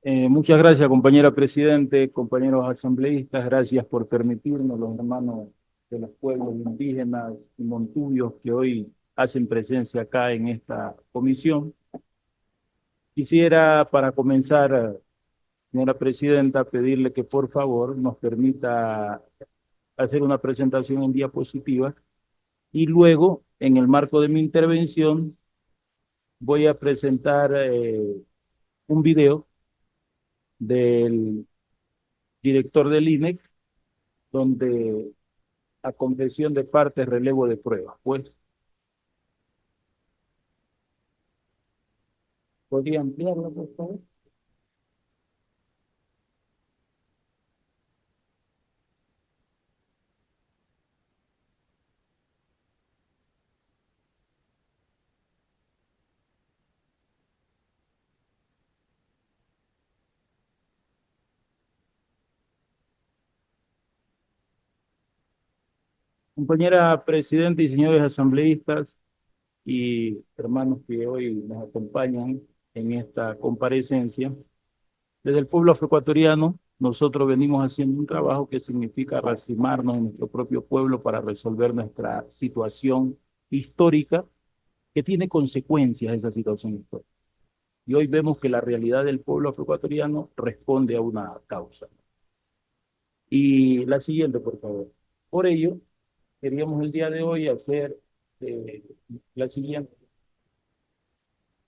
Muchas gracias, compañera Presidente, compañeros asambleístas, gracias por permitirnos, los hermanos de los pueblos indígenas y montubios que hoy hacen presencia acá en esta comisión. Quisiera, para comenzar, señora Presidenta, pedirle que por favor nos permita hacer una presentación en diapositivas y luego, en el marco de mi intervención, voy a presentar un video del director del INEC, donde a confesión de partes, relevo de pruebas. Pues, ¿podría ampliarlo, por favor? Compañera Presidenta y señores asambleístas y hermanos que hoy nos acompañan en esta comparecencia, desde el pueblo afroecuatoriano, nosotros venimos haciendo un trabajo que significa racimarnos en nuestro propio pueblo para resolver nuestra situación histórica, que tiene consecuencias esa situación histórica. Y hoy vemos que la realidad del pueblo afroecuatoriano responde a una causa. Y la siguiente, por favor. Por ello, queríamos el día de hoy hacer eh, la siguiente.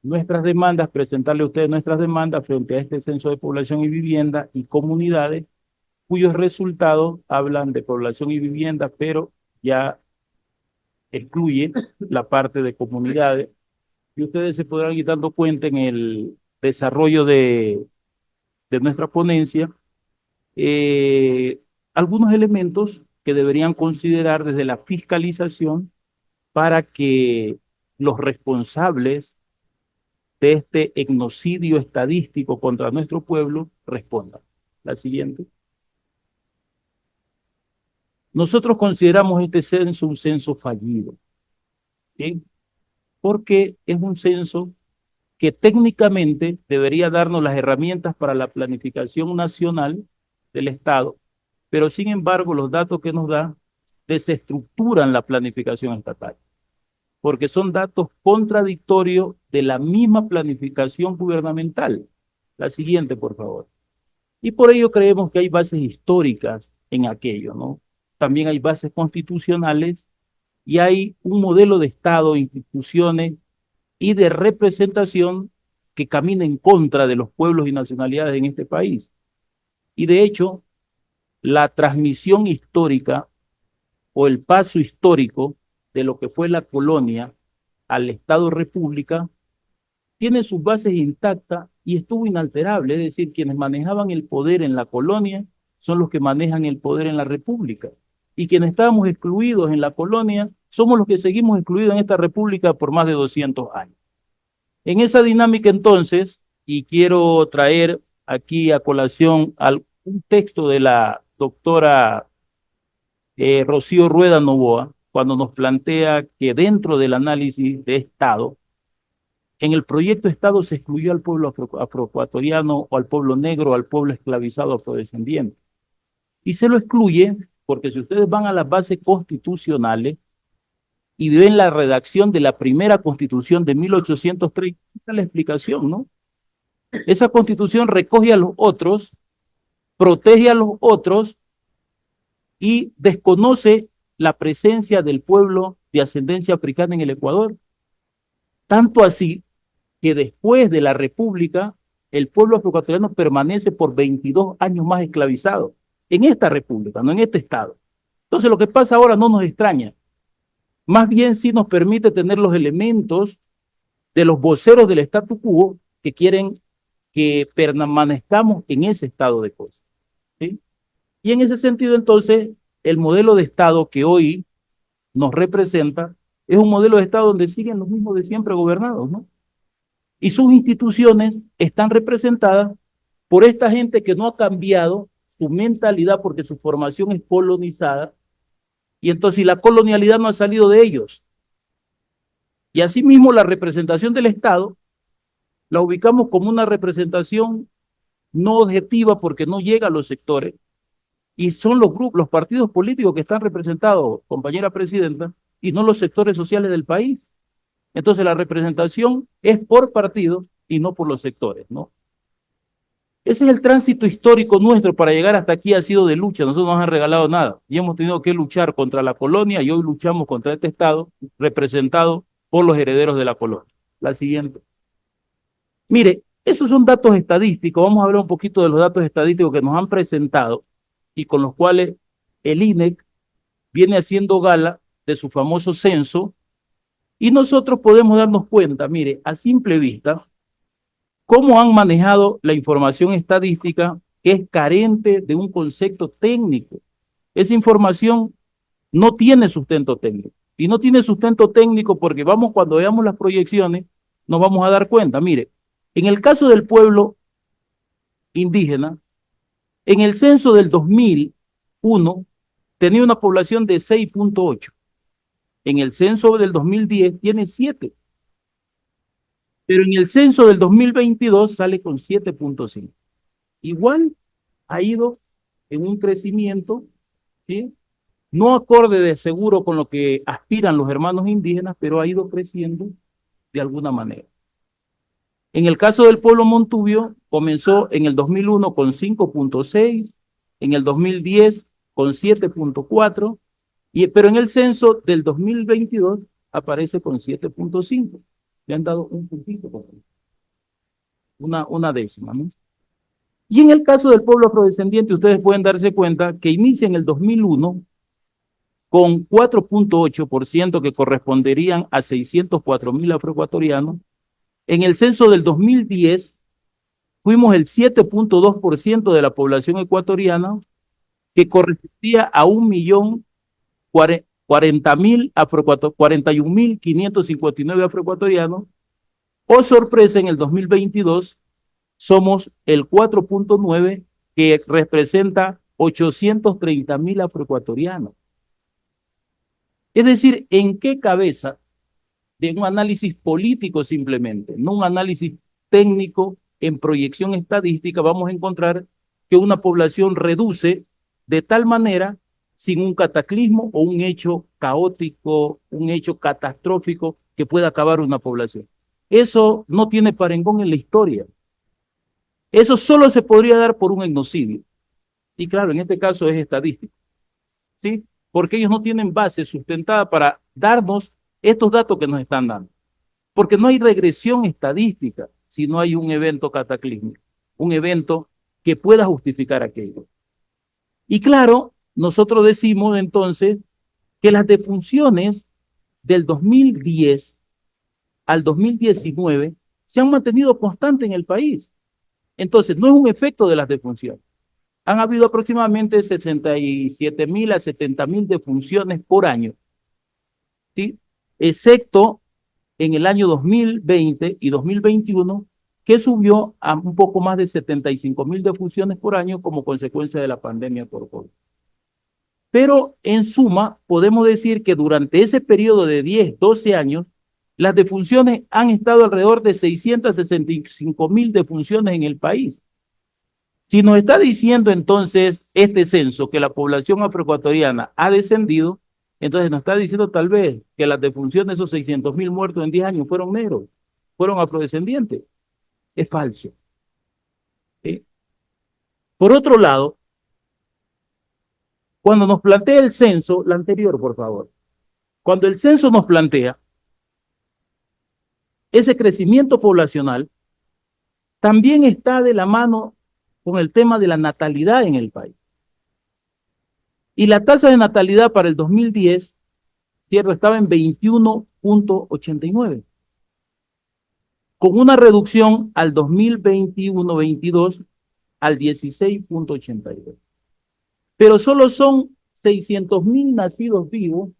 Nuestras demandas, presentarle a ustedes nuestras demandas frente a este censo de población y vivienda y comunidades cuyos resultados hablan de población y vivienda, pero ya excluye la parte de comunidades. Y ustedes se podrán ir dando cuenta en el desarrollo de nuestra ponencia eh, algunos elementos que deberían considerar desde la fiscalización para que los responsables de este etnocidio estadístico contra nuestro pueblo respondan. La siguiente. Nosotros consideramos este censo un censo fallido, ¿sí? Porque es un censo que técnicamente debería darnos las herramientas para la planificación nacional del Estado, pero sin embargo los datos que nos da desestructuran la planificación estatal, porque son datos contradictorios de la misma planificación gubernamental. La siguiente, por favor. Y por ello creemos que hay bases históricas en aquello, ¿no? También hay bases constitucionales y hay un modelo de Estado, instituciones y de representación que camina en contra de los pueblos y nacionalidades en este país. Y de hecho, la transmisión histórica o el paso histórico de lo que fue la colonia al Estado República tiene sus bases intactas y estuvo inalterable, es decir, quienes manejaban el poder en la colonia son los que manejan el poder en la República. Y quienes estábamos excluidos en la colonia somos los que seguimos excluidos en esta República por más de 200 años. En esa dinámica entonces, y quiero traer aquí a colación un texto de la doctora Rocío Rueda Novoa, cuando nos plantea que dentro del análisis de Estado, en el proyecto Estado se excluyó al pueblo afroecuatoriano o al pueblo negro o al pueblo esclavizado afrodescendiente. Y se lo excluye porque si ustedes van a las bases constitucionales y ven la redacción de la primera constitución de 1830, está la explicación, ¿no? Esa constitución recoge a los otros, protege a los otros y desconoce la presencia del pueblo de ascendencia africana en el Ecuador. Tanto así que después de la República, el pueblo afroecuatoriano permanece por 22 años más esclavizado en esta República, no en este Estado. Entonces, lo que pasa ahora no nos extraña. Más bien sí nos permite tener los elementos de los voceros del statu quo que quieren que permanezcamos en ese estado de cosas, ¿sí? Y en ese sentido, entonces, el modelo de Estado que hoy nos representa es un modelo de Estado donde siguen los mismos de siempre gobernados, ¿no? Y sus instituciones están representadas por esta gente que no ha cambiado su mentalidad porque su formación es colonizada, y entonces si la colonialidad no ha salido de ellos. Y asimismo la representación del Estado la ubicamos como una representación no objetiva porque no llega a los sectores, y son los grupos, los partidos políticos que están representados, compañera presidenta, y no los sectores sociales del país. Entonces la representación es por partidos y no por los sectores, ¿no? Ese es el tránsito histórico nuestro para llegar hasta aquí, ha sido de lucha. Nosotros no nos han regalado nada y hemos tenido que luchar contra la colonia y hoy luchamos contra este Estado representado por los herederos de la colonia. La siguiente. Mire, esos son datos estadísticos. Vamos a hablar un poquito de los datos estadísticos que nos han presentado y con los cuales el INEC viene haciendo gala de su famoso censo, y nosotros podemos darnos cuenta, mire, a simple vista, cómo han manejado la información estadística, que es carente de un concepto técnico. Esa información no tiene sustento técnico. Y no tiene sustento técnico porque cuando veamos las proyecciones, nos vamos a dar cuenta. Mire, en el caso del pueblo indígena, en el censo del 2001 tenía una población de 6.8. En el censo del 2010 tiene 7. Pero en el censo del 2022 sale con 7.5. Igual ha ido en un crecimiento, ¿sí? No acorde de seguro con lo que aspiran los hermanos indígenas, pero ha ido creciendo de alguna manera. En el caso del pueblo montubio, comenzó en el 2001 con 5.6, en el 2010 con 7.4, pero en el censo del 2022 aparece con 7.5. Le han dado un puntito, una décima, ¿no? Y en el caso del pueblo afrodescendiente, ustedes pueden darse cuenta que inicia en el 2001 con 4.8% que corresponderían a 604.000 afroecuatorianos. En el censo del 2010 fuimos el 7.2% de la población ecuatoriana, que correspondía a 41.559 afroecuatorianos. Oh sorpresa, en el 2022 somos el 4.9, que representa 830.000 afroecuatorianos. Es decir, ¿en qué cabeza de un análisis político simplemente, no un análisis técnico en proyección estadística, vamos a encontrar que una población reduce de tal manera sin un cataclismo o un hecho caótico, un hecho catastrófico que pueda acabar una población? Eso no tiene parangón en la historia. Eso solo se podría dar por un etnocidio. Y claro, en este caso es estadístico, ¿sí? Porque ellos no tienen base sustentada para darnos estos datos que nos están dando. Porque no hay regresión estadística si no hay un evento cataclísmico, un evento que pueda justificar aquello. Y claro, nosotros decimos entonces que las defunciones del 2010 al 2019 se han mantenido constantes en el país. Entonces, no es un efecto de las defunciones. Han habido aproximadamente 67.000 a 70.000 defunciones por año, ¿sí? Excepto en el año 2020 y 2021, que subió a un poco más de 75.000 defunciones por año como consecuencia de la pandemia por COVID. Pero en suma, podemos decir que durante ese periodo de 10, 12 años, las defunciones han estado alrededor de 665.000 defunciones en el país. Si nos está diciendo entonces este censo que la población afroecuatoriana ha descendido, entonces nos está diciendo tal vez que las defunciones de esos 600.000 muertos en 10 años fueron negros, fueron afrodescendientes. Es falso, ¿sí? Por otro lado, cuando nos plantea el censo, la anterior, por favor, cuando el censo nos plantea ese crecimiento poblacional, también está de la mano con el tema de la natalidad en el país. Y la tasa de natalidad para el 2010, cierto, estaba en 21.89, con una reducción al 2021-22 al 16.82. Pero solo son 600.000 nacidos vivos,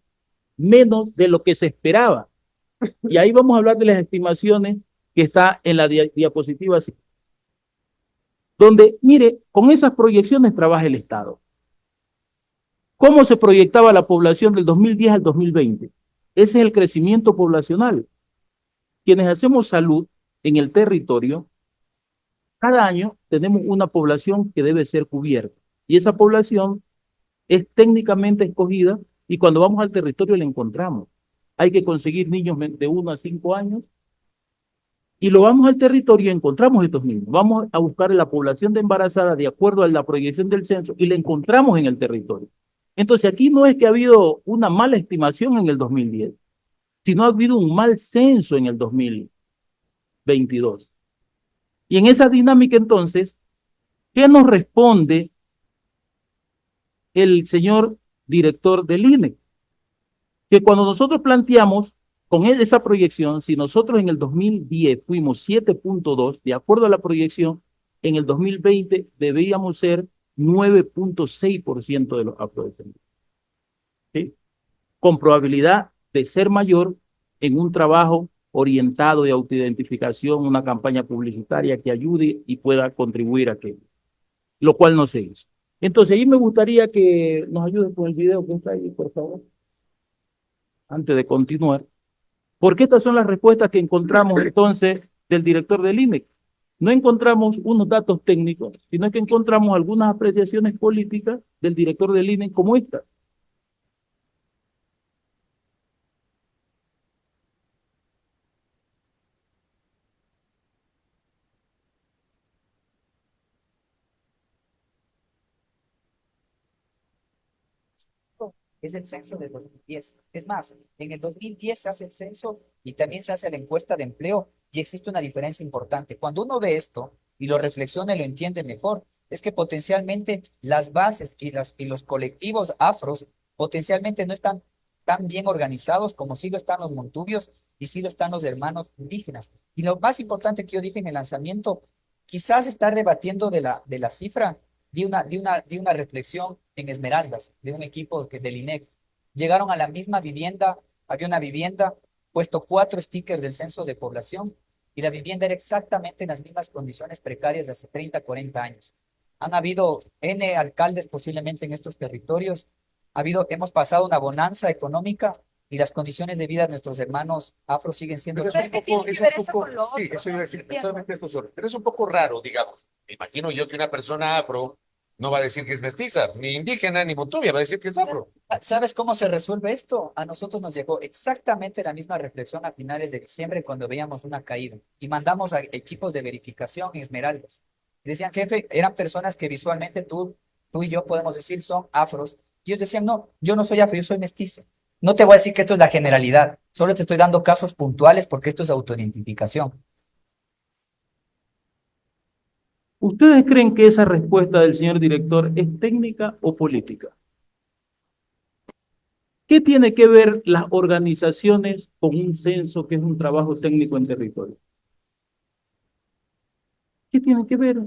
menos de lo que se esperaba. Y ahí vamos a hablar de las estimaciones que está en la diapositiva 5. Donde, mire, con esas proyecciones trabaja el Estado. ¿Cómo se proyectaba la población del 2010 al 2020? Ese es el crecimiento poblacional. Quienes hacemos salud en el territorio, cada año tenemos una población que debe ser cubierta. Y esa población es técnicamente escogida y cuando vamos al territorio la encontramos. Hay que conseguir niños de 1 a 5 años y lo vamos al territorio y encontramos estos niños. Vamos a buscar la población de embarazadas de acuerdo a la proyección del censo y la encontramos en el territorio. Entonces aquí no es que ha habido una mala estimación en el 2010, sino ha habido un mal censo en el 2022. Y en esa dinámica entonces, ¿qué nos responde el señor director del INE? Que cuando nosotros planteamos con él esa proyección, si nosotros en el 2010 fuimos 7.2, de acuerdo a la proyección, en el 2020 debíamos ser 9.6% de los afrodescendientes. ¿Sí? Con probabilidad de ser mayor en un trabajo orientado de autoidentificación, una campaña publicitaria que ayude y pueda contribuir a que, lo cual no se hizo. Entonces, ahí me gustaría que nos ayude con el video que está ahí, por favor, antes de continuar. Porque estas son las respuestas que encontramos entonces del director del INE. No encontramos unos datos técnicos, sino que encontramos algunas apreciaciones políticas del director del INE como esta. Es el censo de 2010. Es más, en el 2010 se hace el censo y también se hace la encuesta de empleo y existe una diferencia importante. Cuando uno ve esto y lo reflexiona y lo entiende mejor, es que potencialmente las bases y los colectivos afros potencialmente no están tan bien organizados como sí lo están los montubios y sí lo están los hermanos indígenas. Y lo más importante que yo dije en el lanzamiento, quizás estar debatiendo de la cifra de una reflexión en Esmeraldas, de un equipo del INEC. Llegaron a la misma vivienda, había una vivienda, puesto 4 stickers del censo de población, y la vivienda era exactamente en las mismas condiciones precarias de hace 30, 40 años. Han habido N alcaldes posiblemente en estos territorios, hemos pasado una bonanza económica y las condiciones de vida de nuestros hermanos afro siguen siendo... Pero es un poco, sí, eso iba a decir, solamente esto solo, pero es un poco raro, digamos. Me imagino yo que una persona afro no va a decir que es mestiza, ni indígena, ni montubia, va a decir que es afro. ¿Sabes cómo se resuelve esto? A nosotros nos llegó exactamente la misma reflexión a finales de diciembre cuando veíamos una caída y mandamos a equipos de verificación en Esmeraldas. Y decían, jefe, eran personas que visualmente tú y yo podemos decir son afros. Y ellos decían, no, yo no soy afro, yo soy mestizo. No te voy a decir que esto es la generalidad, solo te estoy dando casos puntuales porque esto es autoidentificación. ¿Ustedes creen que esa respuesta del señor director es técnica o política? ¿Qué tiene que ver las organizaciones con un censo que es un trabajo técnico en territorio? ¿Qué tiene que ver?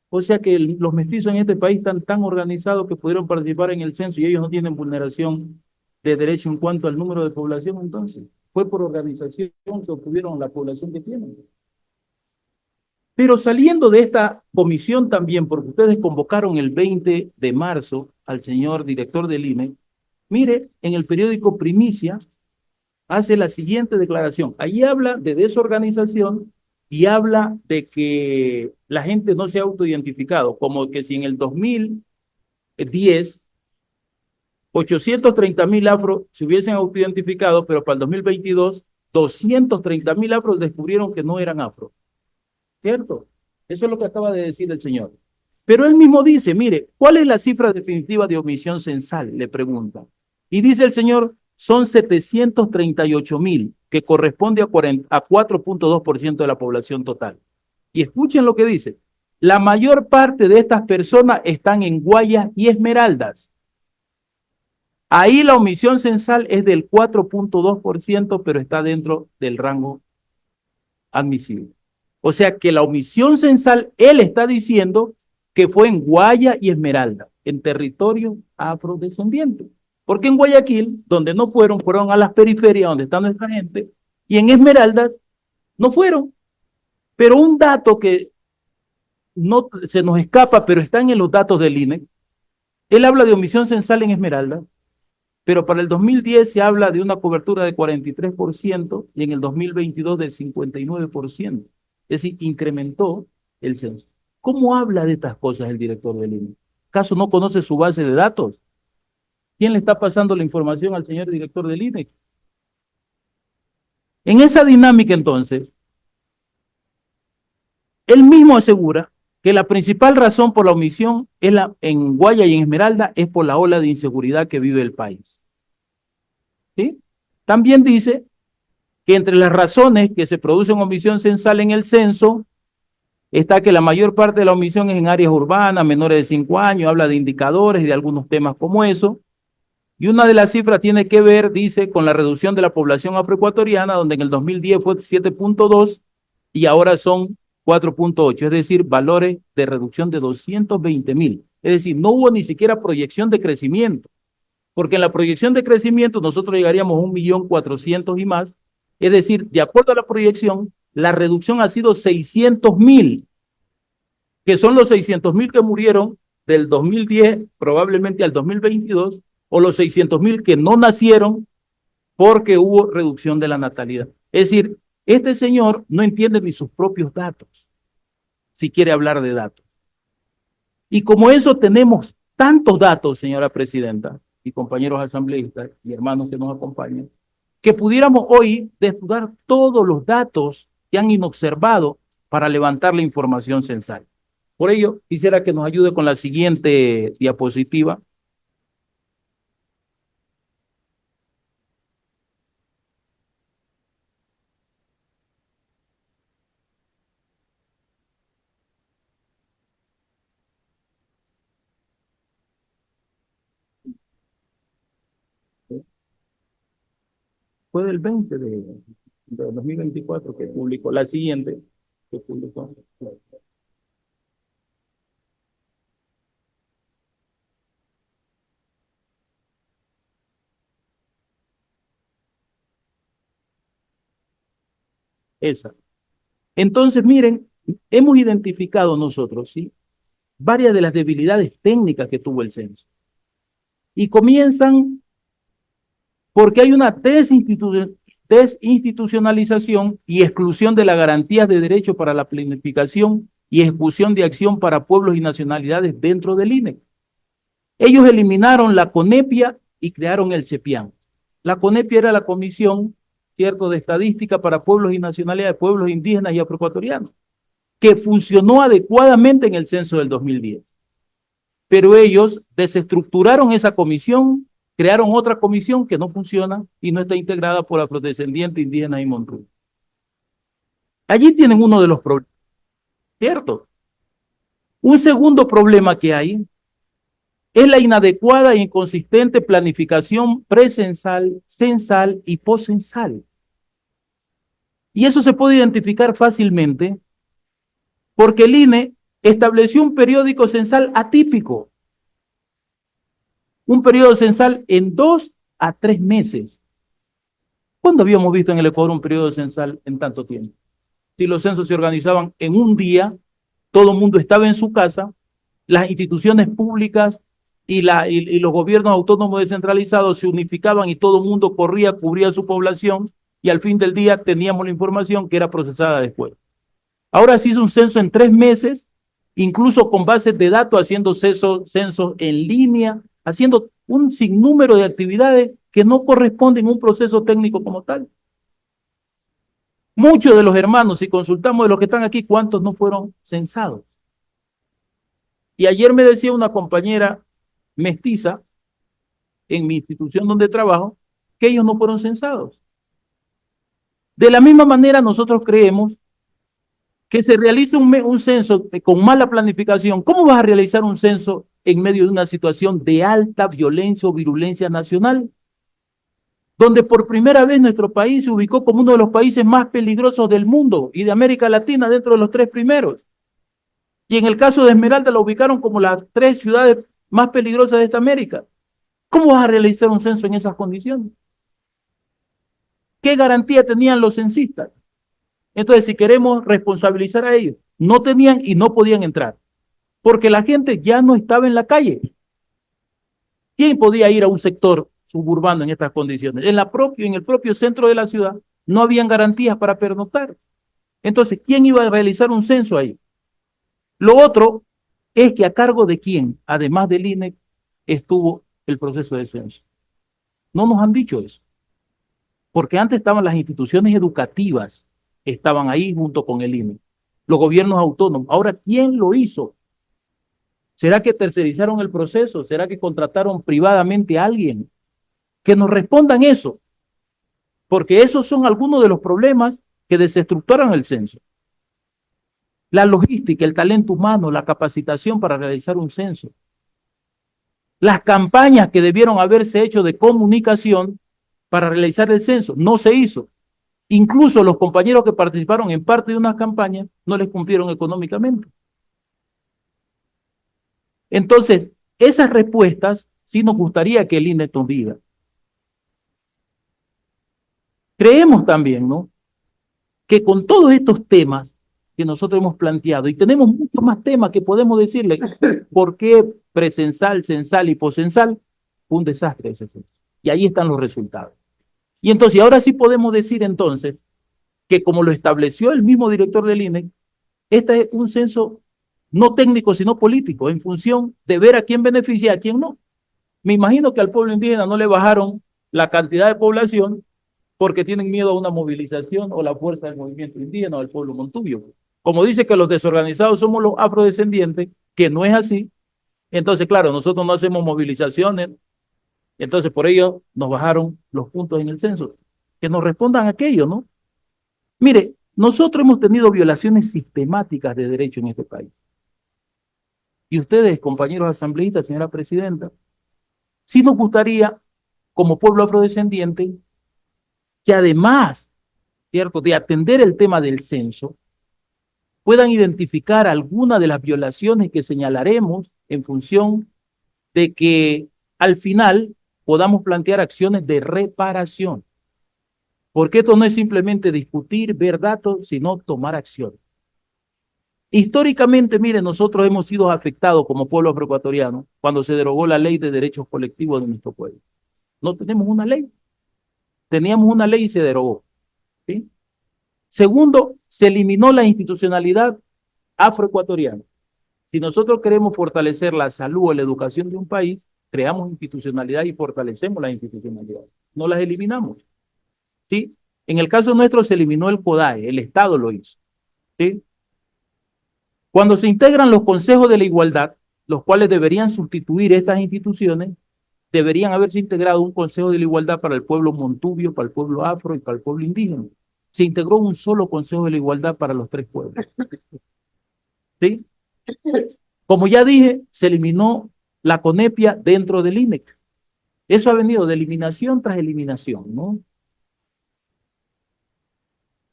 O sea que los mestizos en este país están tan organizados que pudieron participar en el censo y ellos no tienen vulneración de derecho en cuanto al número de población, entonces. Fue por organización que obtuvieron la población que tienen. Pero saliendo de esta comisión también, porque ustedes convocaron el 20 de marzo al señor director del INE, mire, en el periódico Primicia hace la siguiente declaración. Allí habla de desorganización y habla de que la gente no se ha autoidentificado, como que si en el 2010 830.000 afros se hubiesen autoidentificado, pero para el 2022 230.000 afros descubrieron que no eran afros. ¿Cierto? Eso es lo que acaba de decir el señor. Pero él mismo dice, mire, ¿cuál es la cifra definitiva de omisión censal? Le pregunta. Y dice el señor, son 738.000, que corresponde a 4.2% de la población total. Y escuchen lo que dice. La mayor parte de estas personas están en Guayas y Esmeraldas. Ahí la omisión censal es del 4.2%, pero está dentro del rango admisible. O sea que la omisión censal, él está diciendo que fue en Guaya y Esmeralda, en territorio afrodescendiente. Porque en Guayaquil, donde no fueron, fueron a las periferias donde está nuestra gente, y en Esmeraldas no fueron. Pero un dato que no se nos escapa, pero está en los datos del INE, él habla de omisión censal en Esmeralda, pero para el 2010 se habla de una cobertura de 43% y en el 2022 del 59%. Es decir, incrementó el censo. ¿Cómo habla de estas cosas el director del INE? ¿Acaso no conoce su base de datos? ¿Quién le está pasando la información al señor director del INE? En esa dinámica, entonces, él mismo asegura que la principal razón por la omisión en Guaya y en Esmeralda es por la ola de inseguridad que vive el país. ¿Sí? También dice que entre las razones que se producen omisión censal en el censo está que la mayor parte de la omisión es en áreas urbanas, menores de 5 años, habla de indicadores y de algunos temas como eso. Y una de las cifras tiene que ver, dice, con la reducción de la población afroecuatoriana, donde en el 2010 fue 7.2 y ahora son 4.8, es decir, valores de reducción de 220,000. Es decir, no hubo ni siquiera proyección de crecimiento, porque en la proyección de crecimiento nosotros llegaríamos a 1.400.000 y más. Es decir, de acuerdo a la proyección, la reducción ha sido 600,000, que son los 600,000 que murieron del 2010 probablemente al 2022, o los 600,000 que no nacieron porque hubo reducción de la natalidad. Es decir, este señor no entiende ni sus propios datos, si quiere hablar de datos. Y como eso tenemos tantos datos, señora presidenta, y compañeros asambleístas y hermanos que nos acompañan, que pudiéramos hoy desnudar todos los datos que han inobservado para levantar la información censal. Por ello, quisiera que nos ayude con la siguiente diapositiva. Fue del 20 de 2024 que publicó la siguiente, que publicó. Esa. Entonces, miren, hemos identificado nosotros, ¿sí?, varias de las debilidades técnicas que tuvo el censo. Y comienzan porque hay una desinstitucionalización y exclusión de las garantías de derecho para la planificación y ejecución de acción para pueblos y nacionalidades dentro del INE. Ellos eliminaron la CONEPIA y crearon el CEPIAN. La CONEPIA era la Comisión, cierto, de Estadística para Pueblos y Nacionalidades, pueblos indígenas y afroecuatorianos, que funcionó adecuadamente en el censo del 2010. Pero ellos desestructuraron esa comisión, crearon otra comisión que no funciona y no está integrada por afrodescendientes, indígenas y montunos. Allí tienen uno de los problemas, ¿cierto? Un segundo problema que hay es la inadecuada e inconsistente planificación precensal, censal y poscensal. Y eso se puede identificar fácilmente porque el INE estableció un periódico censal atípico, un periodo censal en 2 a 3 meses. ¿Cuándo habíamos visto en el Ecuador un periodo censal en tanto tiempo? Si los censos se organizaban en un día, todo el mundo estaba en su casa, las instituciones públicas y los gobiernos autónomos descentralizados se unificaban y todo el mundo corría, cubría su población y al fin del día teníamos la información que era procesada después. Ahora se hizo un censo en 3 meses, incluso con bases de datos, haciendo censos en línea, haciendo un sinnúmero de actividades que no corresponden a un proceso técnico como tal. Muchos de los hermanos, si consultamos de los que están aquí, ¿cuántos no fueron censados? Y ayer me decía una compañera mestiza en mi institución donde trabajo que ellos no fueron censados. De la misma manera nosotros creemos que se realice un censo con mala planificación. ¿Cómo vas a realizar un censo en medio de una situación de alta violencia o virulencia nacional? Donde por primera vez nuestro país se ubicó como uno de los países más peligrosos del mundo y de América Latina dentro de los 3 primeros. Y en el caso de Esmeralda la ubicaron como las 3 ciudades más peligrosas de esta América. ¿Cómo vas a realizar un censo en esas condiciones? ¿Qué garantía tenían los censistas? Entonces, si queremos responsabilizar a ellos, no tenían y no podían entrar, porque la gente ya no estaba en la calle. ¿Quién podía ir a un sector suburbano en estas condiciones? En el propio centro de la ciudad no habían garantías para pernoctar. Entonces, ¿quién iba a realizar un censo ahí? Lo otro es que a cargo de quién, además del INE, estuvo el proceso de censo. No nos han dicho eso, porque antes estaban las instituciones educativas, estaban ahí junto con el INE, los gobiernos autónomos. Ahora, ¿quién lo hizo? ¿Será que tercerizaron el proceso? ¿Será que contrataron privadamente a alguien? Que nos respondan eso, porque esos son algunos de los problemas que desestructuran el censo. La logística, el talento humano, la capacitación para realizar un censo. Las campañas que debieron haberse hecho de comunicación para realizar el censo, no se hizo. Incluso los compañeros que participaron en parte de una campaña no les cumplieron económicamente. Entonces, esas respuestas sí nos gustaría que el INE nos diga. Creemos también, ¿no?, que con todos estos temas que nosotros hemos planteado, y tenemos muchos más temas que podemos decirle por qué precensal, censal y poscensal, fue un desastre ese censo. Y ahí están los resultados. Y entonces, ahora sí podemos decir entonces que, como lo estableció el mismo director del INE, este es un censo no técnico, sino político, en función de ver a quién beneficia y a quién no. Me imagino que al pueblo indígena no le bajaron la cantidad de población porque tienen miedo a una movilización o la fuerza del movimiento indígena o del pueblo montubio. Como dice que los desorganizados somos los afrodescendientes, que no es así, entonces, claro, nosotros no hacemos movilizaciones, entonces por ello nos bajaron los puntos en el censo. Que nos respondan aquello, ¿no? Mire, nosotros hemos tenido violaciones sistemáticas de derechos en este país. Y ustedes, compañeros asambleístas, señora presidenta, sí nos gustaría, como pueblo afrodescendiente, que además, ¿cierto?, de atender el tema del censo, puedan identificar alguna de las violaciones que señalaremos en función de que al final podamos plantear acciones de reparación. Porque esto no es simplemente discutir, ver datos, sino tomar acción. Históricamente, miren, nosotros hemos sido afectados como pueblo afroecuatoriano cuando se derogó la ley de derechos colectivos de nuestro pueblo. No tenemos una ley. Teníamos una ley y se derogó, ¿sí? Segundo, se eliminó la institucionalidad afroecuatoriana. Si nosotros queremos fortalecer la salud o la educación de un país, creamos institucionalidad y fortalecemos la institucionalidad. No las eliminamos, ¿sí? En el caso nuestro se eliminó el CODAE, el Estado lo hizo, ¿sí? Cuando se integran los consejos de la igualdad, los cuales deberían sustituir estas instituciones, deberían haberse integrado un consejo de la igualdad para el pueblo montubio, para el pueblo afro y para el pueblo indígena. Se integró un solo consejo de la igualdad para los tres pueblos, ¿sí? Como ya dije, se eliminó la CONEPIA dentro del INEC. Eso ha venido de eliminación tras eliminación, ¿no?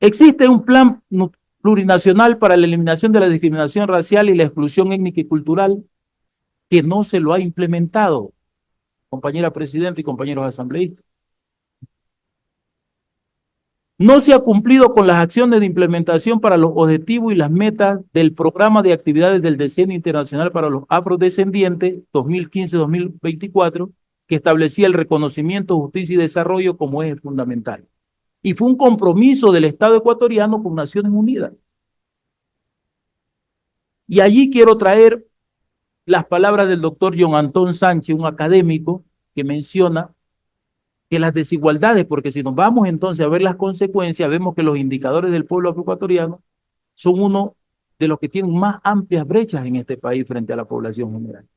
Existe un plan plurinacional para la eliminación de la discriminación racial y la exclusión étnica y cultural que no se lo ha implementado, compañera presidenta y compañeros asambleístas. No se ha cumplido con las acciones de implementación para los objetivos y las metas del programa de actividades del Decenio Internacional para los Afrodescendientes 2015-2024, que establecía el reconocimiento, justicia y desarrollo como eje fundamental. Y fue un compromiso del Estado ecuatoriano con Naciones Unidas. Y allí quiero traer las palabras del doctor John Antón Sánchez, un académico que menciona que las desigualdades, porque si nos vamos entonces a ver las consecuencias, vemos que los indicadores del pueblo afroecuatoriano son uno de los que tienen más amplias brechas en este país frente a la población general.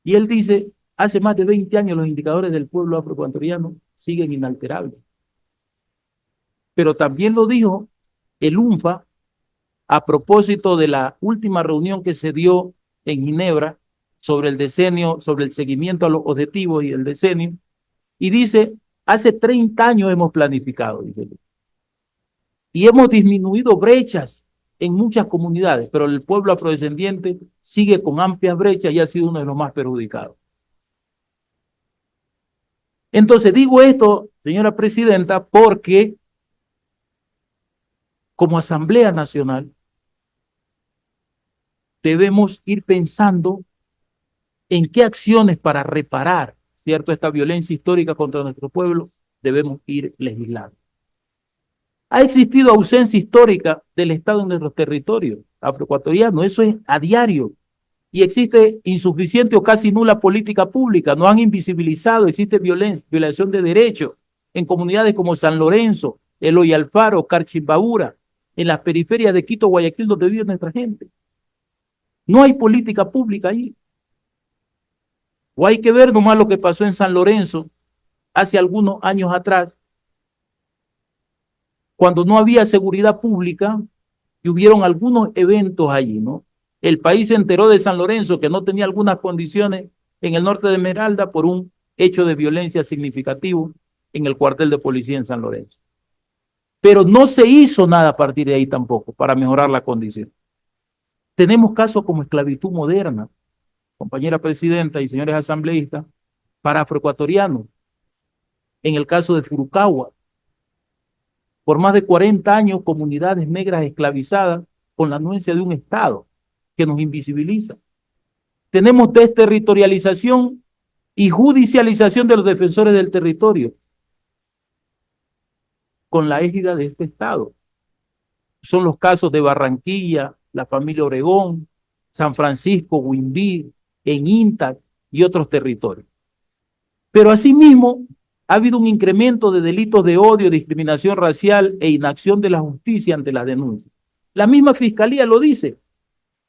Y él dice, hace más de 20 años los indicadores del pueblo afroecuatoriano siguen inalterables. Pero también lo dijo el UNFA a propósito de la última reunión que se dio en Ginebra sobre el decenio, sobre el seguimiento a los objetivos y el decenio, y dice, hace 30 años hemos planificado, dice, y hemos disminuido brechas en muchas comunidades, pero el pueblo afrodescendiente sigue con amplias brechas y ha sido uno de los más perjudicados. Entonces digo esto, señora presidenta, porque como Asamblea Nacional debemos ir pensando en qué acciones para reparar, ¿cierto?, esta violencia histórica contra nuestro pueblo debemos ir legislando. Ha existido ausencia histórica del Estado en nuestros territorios afroecuatorianos, eso es a diario. Y existe insuficiente o casi nula política pública, no han invisibilizado, existe violencia, violación de derechos en comunidades como San Lorenzo, Eloy Alfaro, Carchimbaura, en las periferias de Quito, Guayaquil, donde vive nuestra gente. No hay política pública ahí. O hay que ver nomás lo que pasó en San Lorenzo hace algunos años atrás, cuando no había seguridad pública y hubieron algunos eventos allí, ¿no? El país se enteró de San Lorenzo que no tenía algunas condiciones en el norte de Esmeralda por un hecho de violencia significativo en el cuartel de policía en San Lorenzo. Pero no se hizo nada a partir de ahí tampoco para mejorar la condición. Tenemos casos como esclavitud moderna, compañera presidenta y señores asambleístas, para afroecuatorianos. En el caso de Furukawa, por más de 40 años, comunidades negras esclavizadas con la anuencia de un Estado que nos invisibiliza. Tenemos desterritorialización y judicialización de los defensores del territorio con la égida de este Estado. Son los casos de Barranquilla, la familia Obregón, San Francisco, Huimbí, en Intac y otros territorios. Pero asimismo, ha habido un incremento de delitos de odio, discriminación racial e inacción de la justicia ante las denuncias. La misma Fiscalía lo dice,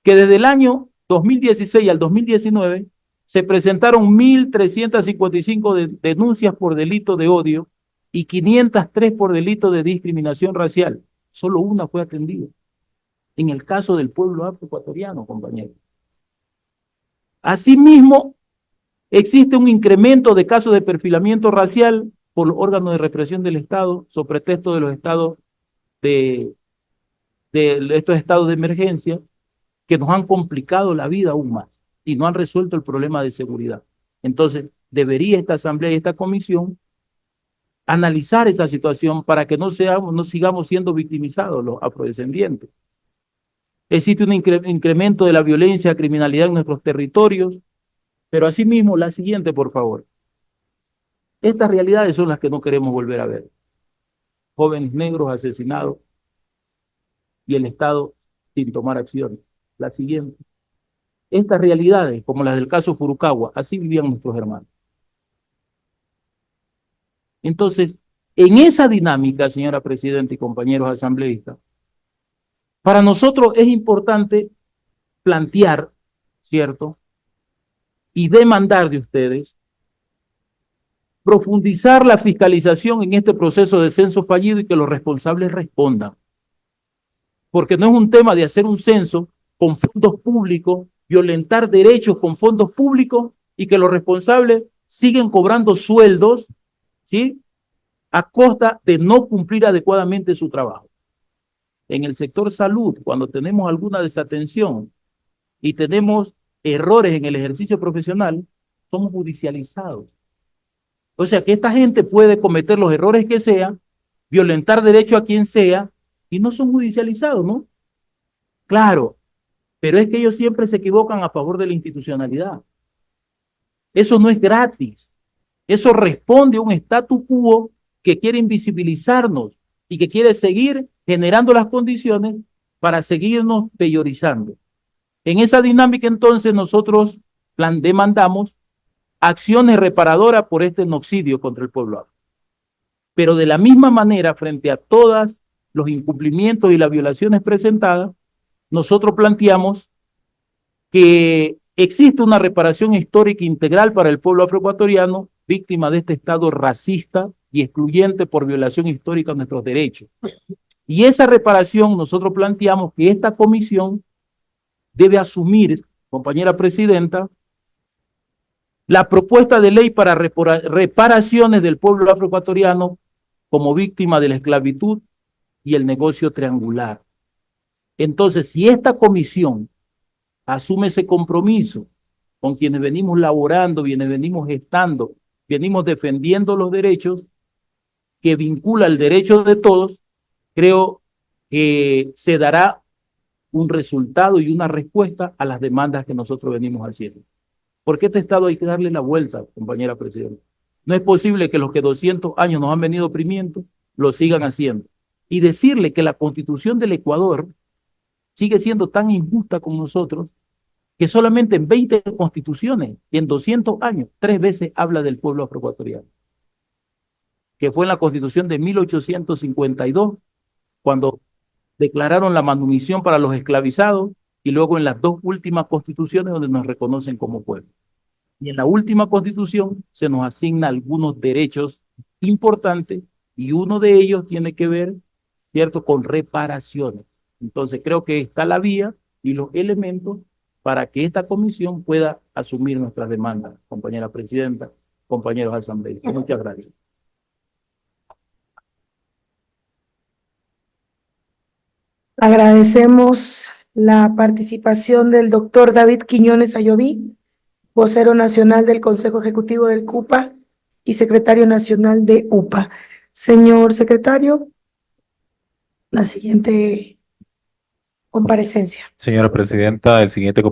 que desde el año 2016 al 2019 se presentaron 1.355 denuncias por delito de odio y 503 por delito de discriminación racial. Solo una fue atendida. En el caso del pueblo afroecuatoriano, compañeros. Asimismo, existe un incremento de casos de perfilamiento racial por los órganos de represión del Estado, sobre pretexto de los estados de estos estados de emergencia, que nos han complicado la vida aún más y no han resuelto el problema de seguridad. Entonces, debería esta asamblea y esta comisión analizar esa situación para que no sigamos siendo victimizados los afrodescendientes. Existe un incremento de la violencia, criminalidad en nuestros territorios, pero asimismo, la siguiente, por favor. Estas realidades son las que no queremos volver a ver. Jóvenes negros asesinados y el Estado sin tomar acción. La siguiente. Estas realidades, como las del caso Furukawa, así vivían nuestros hermanos. Entonces, en esa dinámica, señora presidenta y compañeros asambleístas, para nosotros es importante plantear, ¿cierto?, y demandar de ustedes profundizar la fiscalización en este proceso de censo fallido y que los responsables respondan. Porque no es un tema de hacer un censo con fondos públicos, violentar derechos con fondos públicos y que los responsables siguen cobrando sueldos, ¿sí?, a costa de no cumplir adecuadamente su trabajo. En el sector salud, cuando tenemos alguna desatención y tenemos errores en el ejercicio profesional, somos judicializados. O sea que esta gente puede cometer los errores que sea, violentar derecho a quien sea, y no son judicializados, ¿no? Claro, pero es que ellos siempre se equivocan a favor de la institucionalidad. Eso no es gratis. Eso responde a un statu quo que quiere invisibilizarnos y que quiere seguir generando las condiciones para seguirnos peyorizando. En esa dinámica, entonces, nosotros demandamos acciones reparadoras por este genocidio contra el pueblo afro. Pero de la misma manera, frente a todos los incumplimientos y las violaciones presentadas, nosotros planteamos que existe una reparación histórica integral para el pueblo afroecuatoriano, víctima de este Estado racista y excluyente por violación histórica de nuestros derechos. Y esa reparación nosotros planteamos que esta comisión debe asumir, compañera presidenta, la propuesta de ley para reparaciones del pueblo afroecuatoriano como víctima de la esclavitud y el negocio triangular. Entonces, si esta comisión asume ese compromiso con quienes venimos laborando, quienes venimos gestando, venimos defendiendo los derechos, que vincula el derecho de todos, creo que se dará un resultado y una respuesta a las demandas que nosotros venimos haciendo. Porque este Estado hay que darle la vuelta, compañera presidenta. No es posible que los que 200 años nos han venido oprimiendo lo sigan haciendo. y decirle que la Constitución del Ecuador sigue siendo tan injusta como nosotros, que solamente en 20 constituciones y en 200 años, 3 veces habla del pueblo afroecuatoriano, que fue en la Constitución de 1852, cuando declararon la manumisión para los esclavizados, y luego en las 2 últimas constituciones donde nos reconocen como pueblo. Y en la última constitución se nos asigna algunos derechos importantes, y uno de ellos tiene que ver, ¿cierto?, con reparaciones. Entonces creo que está la vía y los elementos para que esta comisión pueda asumir nuestras demandas, compañera presidenta, compañeros asambleístas. Muchas gracias. Agradecemos la participación del doctor David Quiñones Ayoví, vocero nacional del Consejo Ejecutivo del CUPA y secretario nacional de UPA. Señor secretario, la siguiente comparecencia. Señora presidenta, el siguiente compareciente